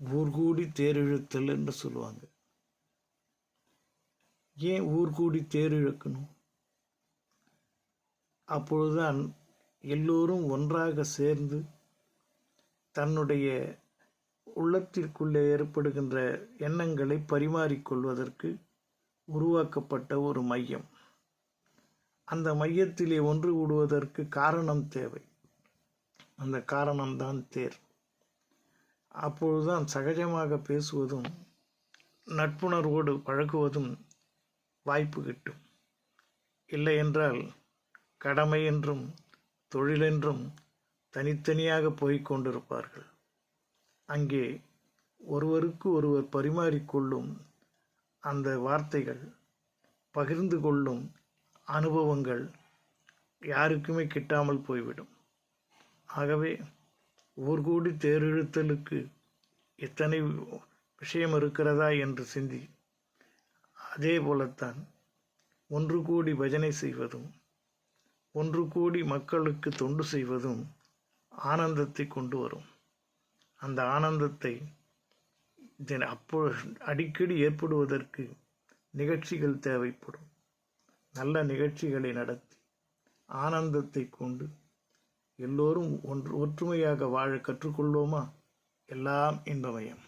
ஊர்கூடி தேரிழுத்தல் என்று சொல்லுவாங்க. ஏன் ஊர்கூடி தேர் இழுக்கணும்? அப்பொழுதுதான் எல்லோரும் ஒன்றாக சேர்ந்து தன்னுடைய உள்ளத்திற்குள்ளே ஏற்படுகின்ற எண்ணங்களை பரிமாறிக்கொள்வதற்கு உருவாக்கப்பட்ட ஒரு மையம். அந்த மையத்திலே ஒன்று கூடுவதற்கு காரணம் தேவை. அந்த காரணம்தான் தேர். அப்பொழுதுதான் சகஜமாக பேசுவதும் நட்புணர்வோடு பழகுவதும் வாய்ப்பு கிட்டும். இல்லை என்றால் கடமை என்றும் தொழிலென்றும் தனித்தனியாக போய்க் கொண்டிருப்பார்கள். அங்கே ஒருவருக்கு ஒருவர் பரிமாறிக்கொள்ளும் அந்த வார்த்தைகள், பகிர்ந்து கொள்ளும் அனுபவங்கள் யாருக்குமே கிட்டாமல் போய்விடும். ஆகவே ஊர்கூடி தேரிழுத்தலுக்கு எத்தனை விஷயம் இருக்கிறதா என்று சிந்தி, அதே போலத்தான் ஒன்று கூடி பஜனை செய்வதும் ஒன்று கூடி மக்களுக்கு தொண்டு செய்வதும் ஆனந்தத்தை கொண்டு வரும். அந்த ஆனந்தத்தை அடிக்கடி ஏற்படுவதற்கு நிகழ்ச்சிகள் தேவைப்படும். நல்ல நிகழ்ச்சிகளை நடத்தி ஆனந்தத்தை கொண்டு எல்லோரும் ஒற்றுமையாக வாழ கற்றுக்கொள்வோமா? எல்லாம் இன்பமயம்.